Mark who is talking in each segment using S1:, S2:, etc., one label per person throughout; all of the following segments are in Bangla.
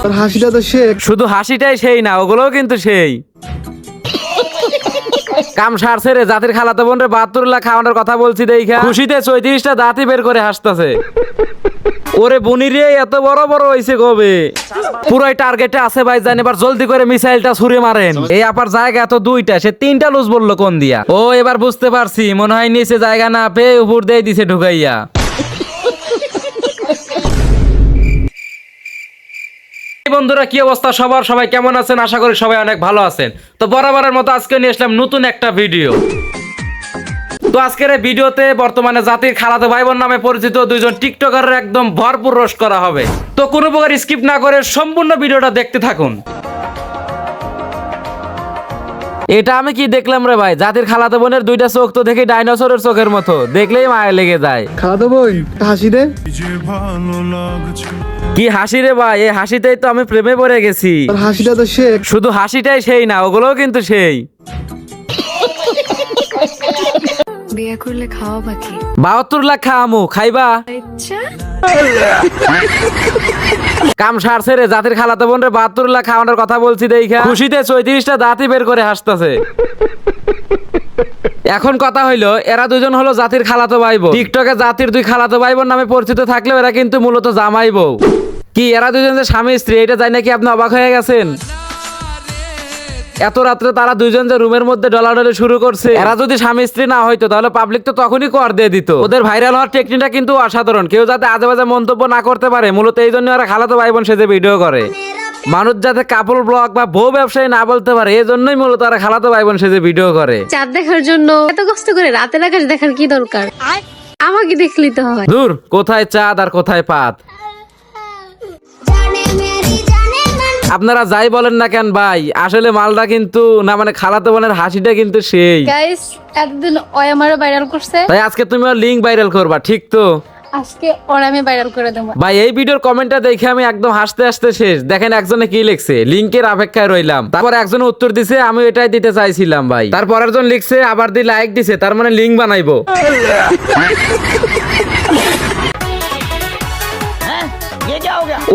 S1: তোর হাসিটা তো শেখ।
S2: শুধু হাসিটাই সেই না, ওগুলোও কিন্তু সেই। কাম সারছে রে, জাতির খালাতো বোন রে 72 লাখ খাওয়ানোর কথা বলছি দেখা খুশিতে 34টা দাঁতই বের করে হাসতেছে। ওরে বুনি রে, এত বড় বড় হইছে কবে? পুরাই টার্গেটে আছে ভাই, জান এবার জলদি করে মিসাইলটা ছুড়ে মারেন। এই আপার জায়গা তো 2টা, সে 3টা লুজ বললো কোন দিয়া? ও এবার বুঝতে পারছি, মনে হয় নিচে জায়গা না পেয়ে উপর দিয়ে দিছে ঢুকাইয়া। বন্ধুরা কি অবস্থা সবার, সবাই কেমন আছেন? আশা করি সবাই অনেক ভালো আছেন। তো বরাবরের মতো আজকে নিয়ে আসলাম নতুন একটা ভিডিও। তো আজকের এই ভিডিওতে বর্তমানে জাতির খালাতো ভাই বোন নামে পরিচিত দুইজন টিকটকারের একদম ভরপুর রোস্ট করা হবে। তো কোনো প্রকার স্কিপ না করে সম্পূর্ণ ভিডিওটা দেখতে থাকুন। এটা আমি কি দেখলাম রে ভাই? জাতির খালাতো বোনের 2টা চোখ তো দেখি ডাইনোসরের চোখের মতো, দেখলেই মায়া লেগে যায়।
S1: খালাতো বোন হাসি দে।
S2: কি হাসি রে ভাই, এই হাসিতেই তো আমি প্রেমে পড়ে গেছি।
S1: তোর হাসিটা তো শেখ।
S2: শুধু হাসিটাই সেই না, ওগুলোও কিন্তু সেই।
S3: বিয়ে করলে খাওয়া বাকি
S2: 72 লাখ খাওয়ামু, খাইবা?
S3: ইচ্ছা
S2: কাম সারছে রে, জাতির খালাতো বোন রে 72 লাখ খাওয়ানোর কথা বলছি দেখা খুশিতে 34টা দাঁতই বের করে হাসতেছে। এখন কথা হইলো, এরা দুজন হলো জাতির খালাতো ভাই বোন। টিকটকে জাতির 2 খালাতো ভাই বোন নামে পরিচিত থাকলেও এরা কিন্তু মূলত জামাই বউ। কি এরা দুজন যে স্বামী স্ত্রী, এটা জানি নাকি আপনি অবাক হয়ে গেছেন? এত রাত্রে তারা দুইজন যে রুমের মধ্যে ডলাডলি শুরু করছে, এরা যদি স্বামী স্ত্রী না হইতো তাহলে পাবলিক তো তখনই কর দিয়ে দিত। ওদের ভাইরাল হওয়ার টেকনিকটা কিন্তু অসাধারণ, কেউ যাতে আজে বাজে মন্তব্য না করতে পারে। মূলত এই জন্য ওরা খালাতো ভাই বোন সেজে ভিডিও করে। মানুষ যাতে কাপল ব্লগ বা বউ ব্যবসায়ী না বলতে পারে, এই জন্যই মূলত ওরা খালাতো ভাই বোন সেজে ভিডিও করে।
S3: চাঁদ দেখার জন্য এত কষ্ট করে রাতের আকাশ দেখার কি দরকার? আমাকে দেখলি তো হয়।
S2: দূর, কোথায় চাঁদ আর কোথায় পাত। আপনারা যাই বলেন না কেন ভাই, আসলে মালটা কিন্তু না, মানে খালাতো বোনের হাসিটা কিন্তু সেই।
S3: গাইস একদিন ওই আমারও ভাইরাল করছে,
S2: তাই আজকে তুমি লিংক ভাইরাল করবা, ঠিক তো?
S3: আজকে ওর আমি ভাইরাল করে দেবো।
S2: ভাই এই ভিডিওর কমেন্টটা দেখে আমি একদম হাসতে হাসতে শেষ। দেখেন একজনে কি লিখছে, লিংকের অপেক্ষায় রইলাম। তারপর একজন উত্তর দিছে, আমি এটাই দিতে চাইছিলাম ভাই। তারপর একজন লিখছে, আবার দি লাইক দিছে, তার মানে লিংক বানাইবো।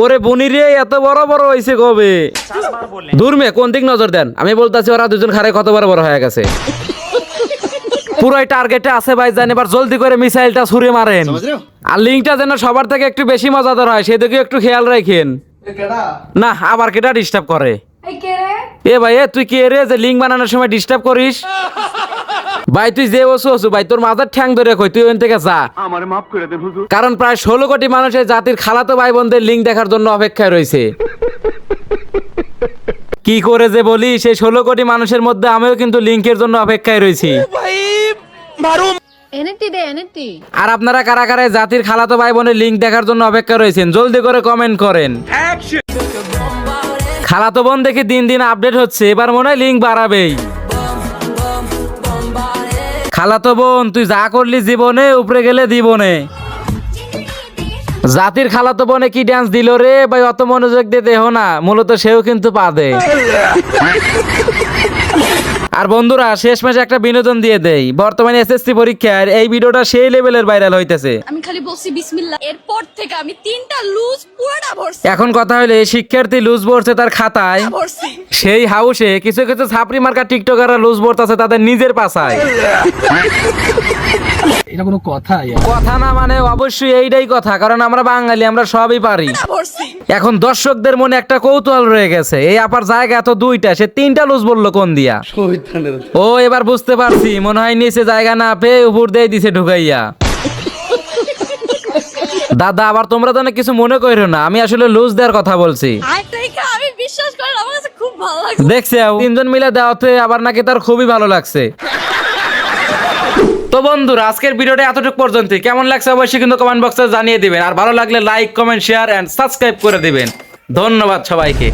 S2: ওরে বুনি রে, এত বড় বড় হইছে কবে? দূর মে, কোন দিক নজর দেন? আমি বলতাছি ওরা দুজন খারে কত বড় বড় হয়ে গেছে। পুরাই টার্গেটে আছে ভাই, জান এবার জলদি করে মিসাইলটা ছুড়ে মারেন। আর লিংকটা যেন সবার থেকে একটু বেশি মজাদার হয়, সেদিকে একটু খেয়াল রাখেন। না, আবার কেটা ডিস্টার্ব করে? এ ভাই, এ তুই কে রে যে লিংক বানানোর সময় ডিস্টার্ব করিস? ভাই তুই যে ওসু ভাই, তোর মাথার ঠ্যাং ধরে কই, তুই ওখান থেকে যা। আমারে মাফ করে দেন হুজুর। কারণ প্রায় 16 কোটি মানুষ এই জাতির খালাতো ভাই বোনদের লিংক দেখার জন্য অপেক্ষায় রয়েছে। কি করে যে বলি, সেই 16 কোটি মানুষের মধ্যে আমিও কিন্তু লিংকের জন্য অপেক্ষায় রয়েছি। আর আপনারা কারা কারা জাতির খালাতো ভাই বোনের লিংক দেখার জন্য অপেক্ষা রয়েছেন, জলদি করে কমেন্ট করেন। খালাতো বোন দেখি দিন দিন আপডেট হচ্ছে, এবার মনে হয় লিংক বাড়াবেই। খালাতো বোন তুই যা করলি জীবনে, উপরে গেলে দিবনে। জাতির খালাতো বোনে কি ডান্স দিল রে ভাই, অত মনোযোগ দিয়ে দেখো না, মূলত সেও কিন্তু পাদে। আর বন্ধুরা শেষ মাসে একটা বিনোদন দিয়ে দেই, বর্তমানে এসএসসি পরীক্ষার এই ভিডিওটা সেই লেভেলের ভাইরাল হইতেছে।
S4: আমি খালি বলছি বিসমিল্লাহ, এরপর থেকে আমি 3টা লুজ পুরোটা ভরছি।
S2: এখন কথা হইলে শিক্ষার্থী লুজ ভরছে তার খাতায়, সেই হাউসে কিছু কিছু ছাপড়ি মার্কা টিকটকাররা লুজ ভরতেছে তাদের নিজের পাছায়।
S1: এটা কোনো কথা?
S2: কথা না মানে অবশ্যই এইটাই কথা, কারণ আমরা বাঙালি, আমরা সবই পারি। এখন দর্শকদের মনে একটা কৌতূহল রয়ে গেছে, এই আপার জায়গা তো 2টা, সে 3টা লুজ বললো কোন দিয়া? ও এবার বুঝতে পারছি, মনে হয় নিচে জায়গা না পেয়ে উপর দিয়ে দিছে ঢুকাইয়া। দাদা আবার তোমরা তো কিছু মনে করো না, আমি আসলে লুজ দেওয়ার কথা বলছি।
S4: আমি বিশ্বাস করেন, আমার কাছে খুব ভালো লাগছে।
S2: দেখছে 3জন মিলে দেওয়াতে আবার নাকি তার খুবই ভালো লাগছে। তো বন্ধুরা আজকের ভিডিওটা এতটুকু পর্যন্ত, কেমন লাগছে অবশ্যই কিন্তু কমেন্ট বক্সে জানিয়ে দিবেন। আর ভালো লাগলে like, comment, share and subscribe করে দিবেন। ধন্যবাদ সবাইকে।